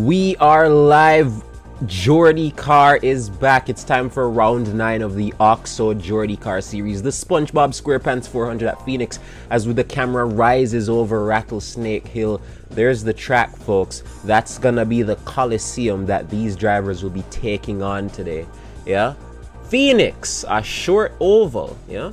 We are live. JordiCar is back. It's time for round 9 of the OXXO JordiCar series. The SpongeBob SquarePants 400 at Phoenix, as the camera rises over Rattlesnake Hill. There's the track, folks. That's gonna be the Coliseum that these drivers will be taking on today. Yeah, Phoenix, a short oval. Yeah,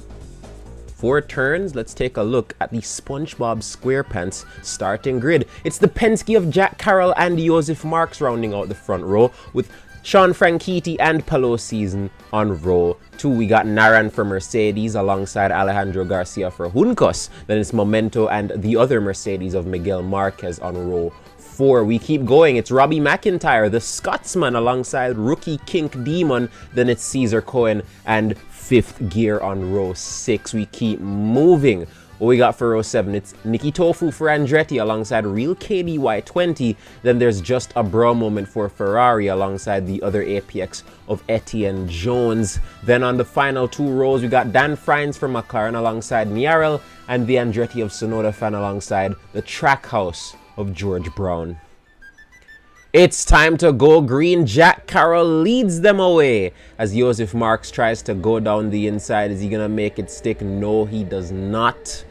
4 turns. Let's take a look at the SpongeBob SquarePants starting grid. It's the Penske of Jack Carroll and Joseph Marks rounding out the front row, with Sean Franchitti and Palo Season on row 2. We got Naran for Mercedes alongside Alejandro Garcia for Juncos. Then it's Memento and the other Mercedes of Miguel Marquez on row 4. We keep going. It's Robbie McIntyre, the Scotsman, alongside rookie Kink Demon. Then it's Caesar Cohen and Fifth Gear on row 6. We keep moving. What we got for row 7? It's Nikki Tofu for Andretti alongside Real KDY20. Then there's Just a Bro Moment for Ferrari alongside the other APX of Etienne Jones. Then on the final 2 rows, we got Dan Frines for McLaren alongside Niarel, and the Andretti of Sonoda Fan alongside the Trackhouse of George Brown. It's time to go green. Jack Carroll leads them away as Joseph Marks tries to go down the inside. Is he gonna make it stick? No, he does not.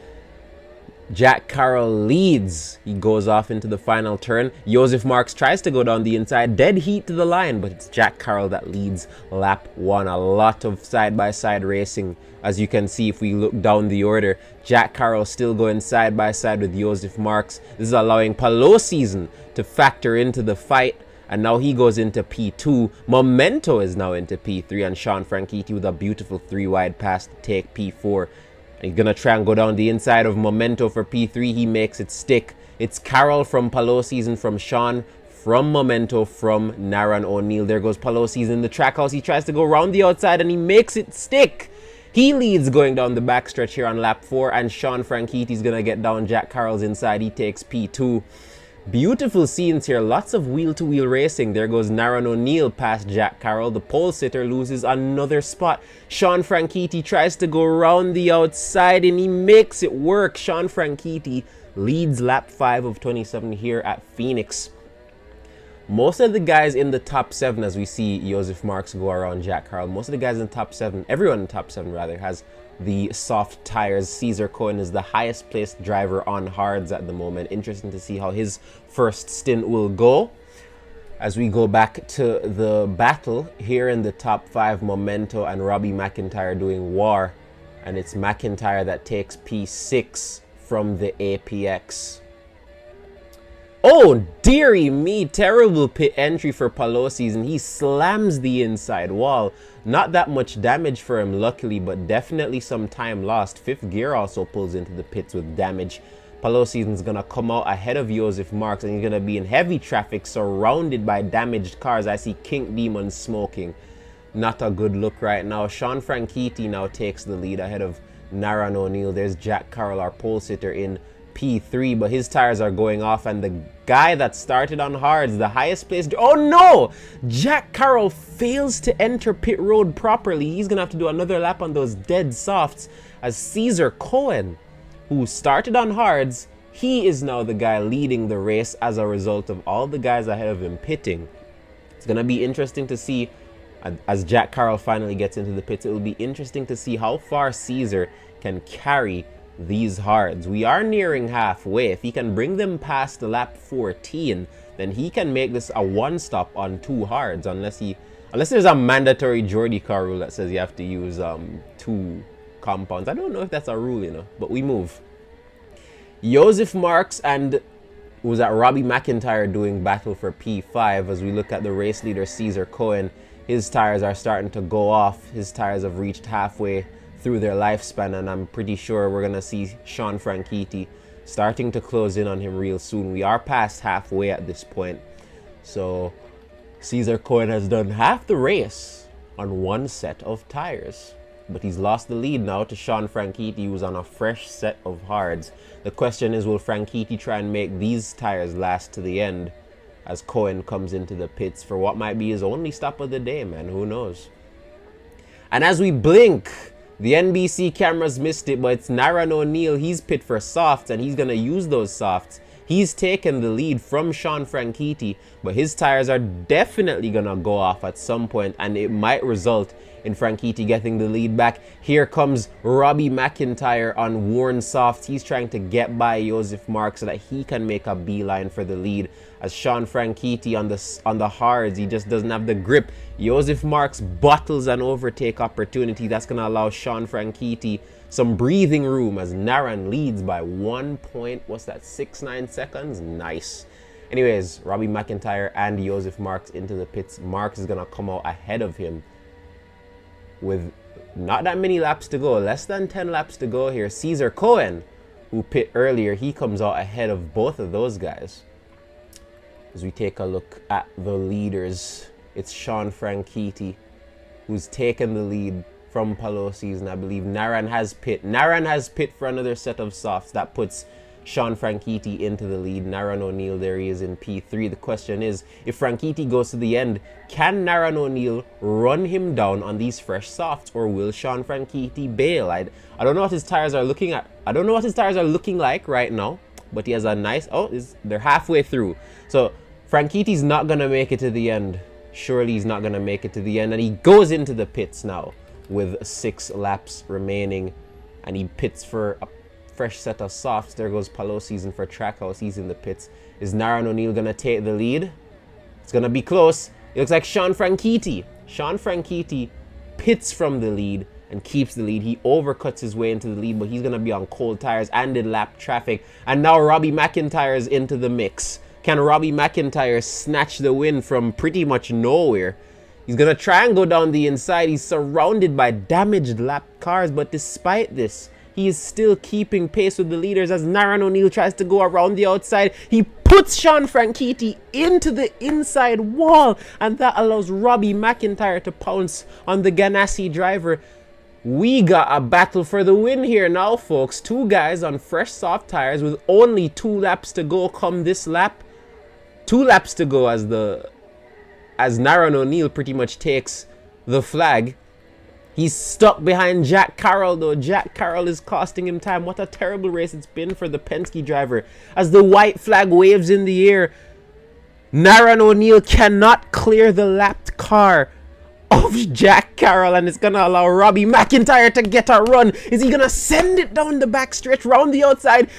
Jack Carroll leads. He goes off into the final turn. Joseph Marks tries to go down the inside. Dead heat to the line, but it's Jack Carroll that leads lap 1. A lot of side-by-side racing. As you can see, if we look down the order, Jack Carroll still going side-by-side with Joseph Marks. This is allowing Palo Season to factor into the fight. And now he goes into P2. Memento is now into P3. And Sean Franchitti with a beautiful 3-wide pass to take P4. He's going to try and go down the inside of Memento for P3. He makes it stick. It's Carroll from Palo Season, from Sean, from Memento, from Naran O'Neill. There goes Palo Season in the track house. He tries to go around the outside and he makes it stick. He leads going down the backstretch here on lap 4. And Sean Franchitti's going to get down Jack Carroll's inside. He takes P2. Beautiful scenes here. Lots of wheel-to-wheel racing. There goes Naran O'Neill past Jack Carroll. The pole sitter loses another spot. Sean Franchitti tries to go around the outside and he makes it work. Sean Franchitti leads lap 5 of 27 here at Phoenix. Most of the guys in the top 7, as we see Joseph Marks go around Jack Carroll, most of the guys in the top 7, everyone in the top 7 rather, has the soft tires. Caesar Cohen is the highest placed driver on hards at the moment. Interesting to see how his first stint will go. As we go back to the battle here in the top 5, Memento and Robbie McIntyre doing war. And it's McIntyre that takes P6 from the APX. Oh, dearie me, terrible pit entry for Palo Season. He slams the inside wall. Not that much damage for him, luckily, but definitely some time lost. Fifth Gear also pulls into the pits with damage. Palo Season's gonna come out ahead of Joseph Marks, and he's gonna be in heavy traffic, surrounded by damaged cars. I see Kink Demon smoking. Not a good look right now. Sean Franchitti now takes the lead ahead of Naran O'Neill. There's Jack Carroll, our pole sitter, in P3, but his tires are going off, and the guy that started on hards, the highest placed, oh no, Jack Carroll fails to enter pit road properly. He's gonna have to do another lap on those dead softs, as Caesar Cohen, who started on hards, he is now the guy leading the race as a result of all the guys ahead of him pitting. It's gonna be interesting to see, as Jack Carroll finally gets into the pits, it will be interesting to see how far Caesar can carry these hards. We are nearing halfway. If he can bring them past the lap 14, then he can make this a 1-stop on 2 hards, unless there's a mandatory JordiCar rule that says you have to use 2 compounds. I don't know if that's a rule, you know, but we move. Joseph Marks and was that Robbie McIntyre doing battle for P5 as we look at the race leader Caesar Cohen. His tires are starting to go off. His tires have reached halfway through their lifespan, and I'm pretty sure we're gonna see Sean Franchitti starting to close in on him real soon. We are past halfway at this point, so Caesar Cohen has done half the race on 1 set of tires, but he's lost the lead now to Sean Franchitti, who's on a fresh set of hards. The question is, will Franchitti try and make these tires last to the end as Cohen comes into the pits for what might be his only stop of the day, man? Who knows? And as we blink, the NBC cameras missed it, but it's Naran O'Neill. He's pit for softs, and he's going to use those softs. He's taken the lead from Sean Franchitti, but his tires are definitely gonna go off at some point, and it might result in Franchitti getting the lead back. Here comes Robbie McIntyre on worn softs. He's trying to get by Joseph Mark so that he can make a beeline for the lead. As Sean Franchitti on the hards, he just doesn't have the grip. Joseph Marks bottles an overtake opportunity. That's gonna allow Sean Franchitti some breathing room as Naran leads by 1.69 seconds. Nice. Anyways, Robbie McIntyre and Joseph Marks into the pits. Marks is gonna come out ahead of him with not that many laps to go, less than 10 laps to go here. Caesar Cohen, who pit earlier, he comes out ahead of both of those guys. As we take a look at the leaders, it's Sean Franchitti who's taken the lead from Palosi's, and I believe Naran has pit. Naran has pit for another set of softs. That puts Sean Franchitti into the lead. Naran O'Neill, there he is in P3. The question is, if Franchitti goes to the end, can Naran O'Neill run him down on these fresh softs, or will Sean Franchitti bail? I don't know what his tires are looking at. I don't know what his tires are looking like right now, but he has a nice, they're halfway through. So Franchitti's not gonna make it to the end. Surely he's not gonna make it to the end, and he goes into the pits now with 6 laps remaining, and he pits for a fresh set of softs. There goes Palosi's, and for Trackhouse, he's in the pits. Is Naran O'Neill gonna take the lead? It's gonna be close. It looks like Sean Franchitti. Sean Franchitti pits from the lead and keeps the lead. He overcuts his way into the lead, but he's gonna be on cold tires and in lap traffic. And now Robbie McIntyre is into the mix. Can Robbie McIntyre snatch the win from pretty much nowhere? He's gonna try and go down the inside. He's surrounded by damaged lap cars, but despite this, he is still keeping pace with the leaders as Naran O'Neill tries to go around the outside. He puts Sean Franchitti into the inside wall, and that allows Robbie McIntyre to pounce on the Ganassi driver. We got a battle for the win here now, folks. 2 guys on fresh soft tires with only 2 laps to go come this lap. 2 laps to go as Naran O'Neill pretty much takes the flag. He's stuck behind Jack Carroll, though. Jack Carroll is costing him time. What a terrible race it's been for the Penske driver. As the white flag waves in the air, Naran O'Neill cannot clear the lapped car of Jack Carroll, and it's gonna allow Robbie McIntyre to get a run. Is he gonna send it down the backstretch, round the outside?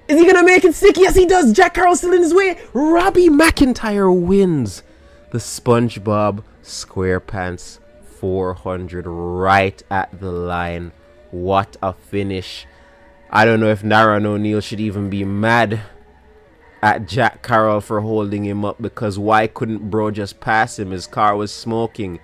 Is he gonna make it stick? Yes, he does. Jack Carroll's still in his way. Robbie McIntyre wins the SpongeBob SquarePants 400 right at the line. What a finish. I don't know if Naran O'Neill should even be mad at Jack Carroll for holding him up, because why couldn't bro just pass him? His car was smoking.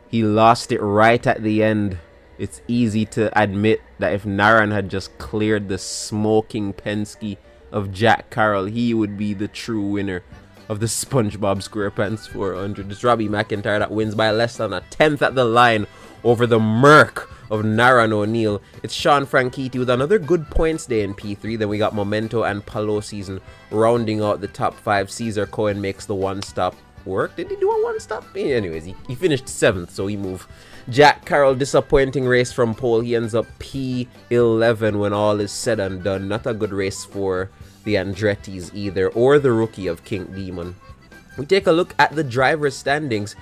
He lost it right at the end. It's easy to admit that if Naran had just cleared the smoking Penske of Jack Carroll, he would be the true winner of the SpongeBob SquarePants 400. It's Robbie McIntyre that wins by less than a 10th at the line over the Merc of Naran O'Neill. It's Sean Franchitti with another good points day in P3. Then we got Memento and Palosi's, and rounding out the top 5, Caesar Cohen makes the one-stop work. Did he do a one-stop? Anyways, he finished 7th, so he moved. Jack Carroll, disappointing race from pole. He ends up P11 when all is said and done. Not a good race for the Andretti's either, or the rookie of King Demon. We take a look at the driver standings.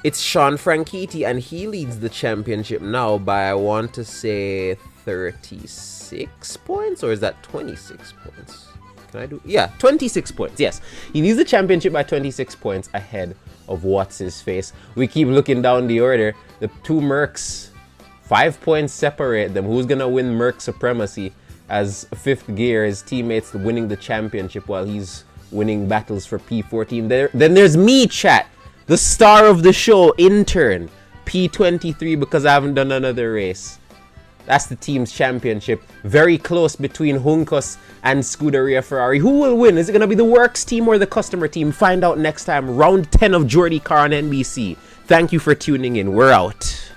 It's Sean Franchitti, and he leads the championship now by, I want to say, 36 points, or is that 26 points? Yeah, 26 points. Yes, he leads the championship by 26 points ahead of what's his face. We keep looking down the order. The 2 Mercs, 5 points separate them. Who's gonna win Merc supremacy? As 5th gear, his teammates winning the championship while he's winning battles for P14. Then there's me, chat, the star of the show, intern, P23, because I haven't done another race. That's the team's championship. Very close between Juncos and Scuderia Ferrari. Who will win? Is it going to be the works team or the customer team? Find out next time. Round 10 of JordiCar on NBC. Thank you for tuning in. We're out.